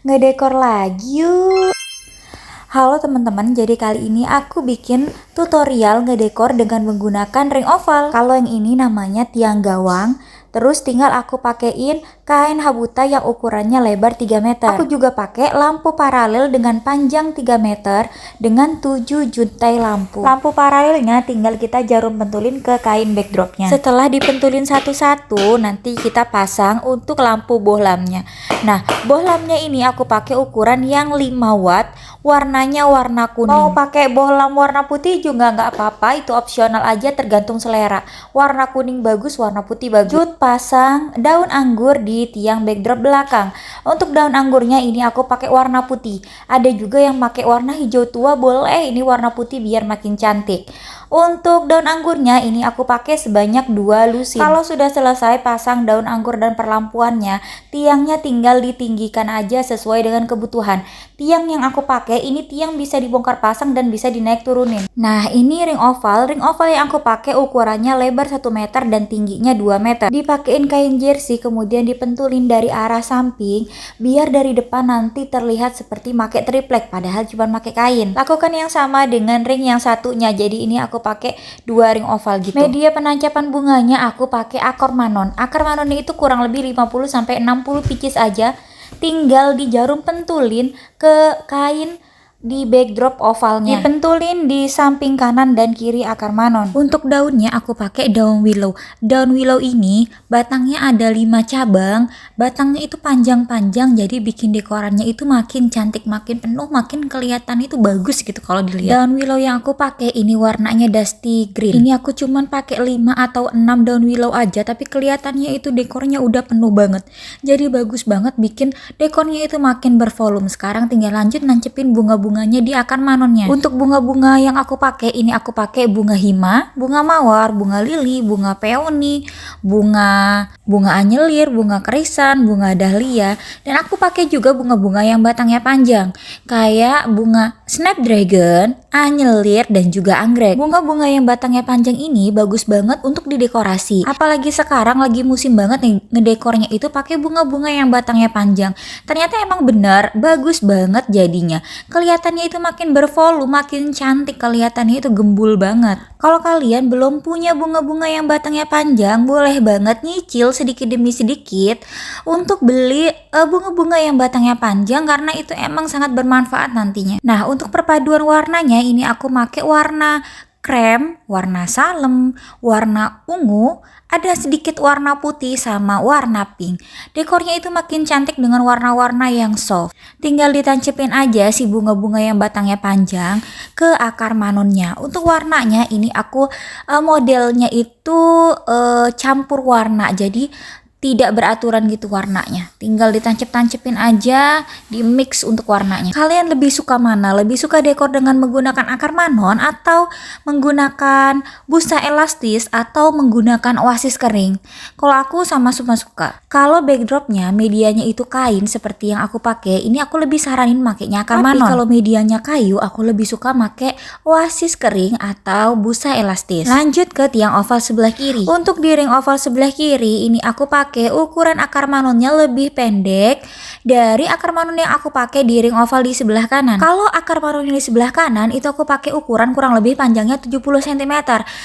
ngedekor lagi yuk. Halo teman-teman, jadi kali ini aku bikin tutorial ngedekor dengan menggunakan ring oval. Kalau yang ini namanya tiang gawang. Terus tinggal aku pakein kain habuta yang ukurannya lebar 3 meter. Aku juga pakai lampu paralel dengan panjang 3 meter dengan 7 juntai lampu. Lampu paralelnya tinggal kita jarum pentulin ke kain backdropnya. Setelah dipentulin satu-satu, nanti kita pasang untuk lampu bohlamnya. Nah, bohlamnya ini aku pakai ukuran yang 5 watt, warnanya warna kuning. Mau pakai bohlam warna putih juga nggak apa-apa, itu opsional aja tergantung selera. Warna kuning bagus, warna putih bagus. Pasang daun anggur di tiang backdrop belakang. Untuk daun anggurnya ini aku pakai warna putih. Ada juga yang pakai warna hijau tua, boleh ini warna putih biar makin cantik. Untuk daun anggurnya ini aku pakai sebanyak 2 lusin. Kalau sudah selesai pasang daun anggur dan perlampuannya, tiangnya tinggal ditinggikan aja sesuai dengan kebutuhan. Tiang yang aku pakai ini tiang bisa dibongkar pasang dan bisa dinaik turunin. Nah, ini ring oval. Ring oval yang aku pakai ukurannya lebar 1 meter dan tingginya 2 meter. Dipakein kain jersey kemudian dipentulin dari arah samping biar dari depan nanti terlihat seperti pakai triplek padahal cuma pakai kain. Lakukan yang sama dengan ring yang satunya. Jadi ini aku pakai 2 ring oval gitu. Media penancapan bunganya aku pakai akar manon. Akar manonnya itu kurang lebih 50 sampai 60 pieces aja. Tinggal di jarum pentulin ke kain di backdrop ovalnya. Dipentulin di samping kanan dan kiri akar manon. Untuk daunnya aku pakai daun willow. Daun willow ini batangnya ada 5 cabang. Batangnya itu panjang-panjang jadi bikin dekorannya itu makin cantik, makin penuh, makin kelihatan itu bagus gitu kalau dilihat. Daun willow yang aku pakai ini warnanya dusty green. Ini aku cuman pakai 5 atau 6 daun willow aja tapi kelihatannya itu dekornya udah penuh banget. Jadi bagus banget bikin dekornya itu makin bervolume. Sekarang tinggal lanjut nancepin bunganya di akar manonnya. Untuk bunga-bunga yang aku pakai ini aku pakai bunga hima, bunga mawar, bunga lili, bunga peony, bunga anyelir, bunga kerisan, bunga dahlia, dan aku pakai juga bunga-bunga yang batangnya panjang kayak bunga snapdragon, anyelir, dan juga anggrek. Bunga-bunga yang batangnya panjang ini bagus banget untuk didekorasi. Apalagi sekarang lagi musim banget nih ngedekornya itu pakai bunga-bunga yang batangnya panjang. Ternyata emang benar bagus banget jadinya. Kelihatannya itu makin bervolume, makin cantik, kelihatannya itu gembul banget. Kalau kalian belum punya bunga-bunga yang batangnya panjang, boleh banget nyicil sedikit demi sedikit untuk beli bunga-bunga yang batangnya panjang karena itu emang sangat bermanfaat nantinya. Nah, untuk perpaduan warnanya ini aku pakai warna krem, warna salem, warna ungu, ada sedikit warna putih sama warna pink. Dekornya itu makin cantik dengan warna-warna yang soft. Tinggal ditancepin aja si bunga-bunga yang batangnya panjang ke akar manonnya. Untuk warnanya ini aku modelnya itu campur warna. Jadi tidak beraturan gitu warnanya. Tinggal ditancep-tancepin aja, di mix untuk warnanya. Kalian lebih suka mana? Lebih suka dekor dengan menggunakan akar manon atau menggunakan busa elastis atau menggunakan oasis kering? Kalau aku sama-sama suka. Kalau backdropnya medianya itu kain seperti yang aku pakai, ini aku lebih saranin makainya akar manon. Tapi kalau medianya kayu, aku lebih suka pakai oasis kering atau busa elastis. Lanjut ke tiang oval sebelah kiri. Untuk di ring oval sebelah kiri, ini aku pakai ukuran akar manonnya lebih pendek dari akar manon yang aku pakai di ring oval di sebelah kanan. Kalau akar manon yang di sebelah kanan itu aku pakai ukuran kurang lebih panjangnya 70 cm,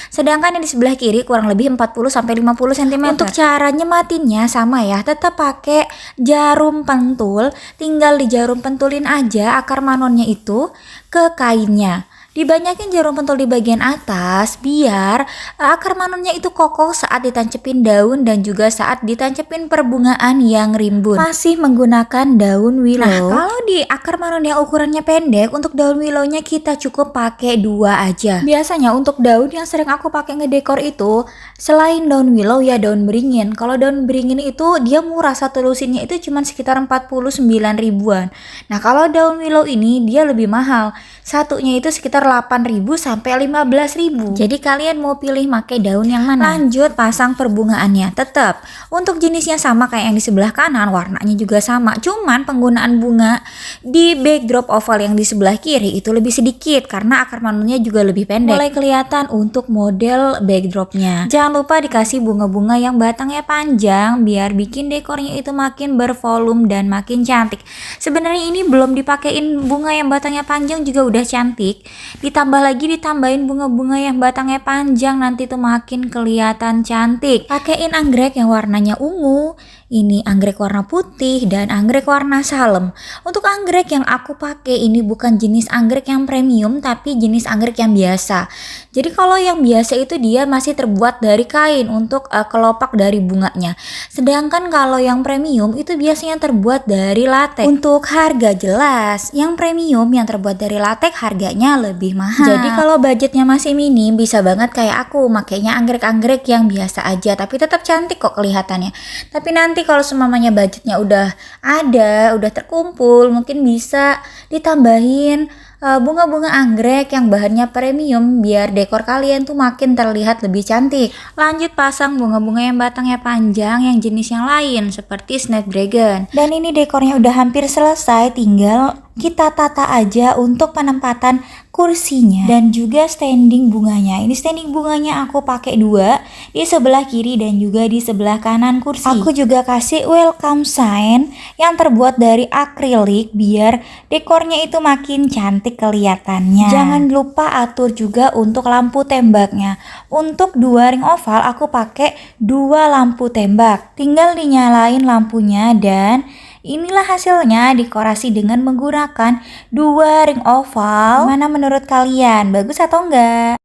sedangkan yang di sebelah kiri kurang lebih 40 sampai 50 cm. Untuk cara nyematinnya sama ya, tetap pakai jarum pentul, tinggal di jarum pentulin aja akar manonnya itu ke kainnya. Dibanyakin jarum pentul di bagian atas biar akar manonnya itu kokoh saat ditancepin daun dan juga saat ditancepin perbungaan yang rimbun. Masih menggunakan daun willow. Nah, kalau di akar manon yang ukurannya pendek, untuk daun willownya kita cukup pakai 2 aja. Biasanya untuk daun yang sering aku pakai ngedekor itu selain daun willow ya daun beringin. Kalau daun beringin itu dia murah, satu lusinnya itu cuma sekitar 49 ribuan. Nah, kalau daun willow ini dia lebih mahal. Satunya itu sekitar 8.000 sampai 15.000. Jadi kalian mau pilih pakai daun yang mana? Lanjut pasang perbungaannya. Tetap untuk jenisnya sama kayak yang di sebelah kanan, warnanya juga sama. Cuman penggunaan bunga di backdrop oval yang di sebelah kiri itu lebih sedikit karena akar manunya juga lebih pendek. Mulai kelihatan untuk model backdropnya. Jangan lupa dikasih bunga-bunga yang batangnya panjang biar bikin dekornya itu makin bervolume dan makin cantik. Sebenarnya ini belum dipakein bunga yang batangnya panjang juga udah cantik. Ditambah lagi ditambahin bunga-bunga yang batangnya panjang, nanti tuh makin kelihatan cantik. Pakein anggrek yang warnanya ungu. Ini anggrek warna putih dan anggrek warna salem. Untuk anggrek yang aku pakai ini bukan jenis anggrek yang premium tapi jenis anggrek yang biasa. Jadi kalau yang biasa itu dia masih terbuat dari kain untuk kelopak dari bunganya. Sedangkan kalau yang premium itu biasanya terbuat dari latex. Untuk harga jelas, yang premium yang terbuat dari latex harganya lebih mahal. Jadi kalau budgetnya masih minim bisa banget kayak aku makainya anggrek-anggrek yang biasa aja tapi tetap cantik kok kelihatannya. Tapi nanti kalau semuanya budgetnya udah ada, udah terkumpul, mungkin bisa ditambahin bunga-bunga anggrek yang bahannya premium biar dekor kalian tuh makin terlihat lebih cantik. Lanjut pasang bunga-bunga yang batangnya panjang yang jenis yang lain seperti snapdragon. Dan ini dekornya udah hampir selesai, tinggal kita tata aja untuk penempatan kursinya dan juga standing bunganya. Ini standing bunganya aku pakai 2 di sebelah kiri dan juga di sebelah kanan kursi. Aku juga kasih welcome sign yang terbuat dari akrilik biar dekornya itu makin cantik kelihatannya. Jangan lupa atur juga untuk lampu tembaknya. Untuk 2 ring oval aku pakai 2 lampu tembak. Tinggal dinyalain lampunya dan inilah hasilnya dekorasi dengan menggunakan 2 ring oval. Mana menurut kalian? Bagus atau enggak?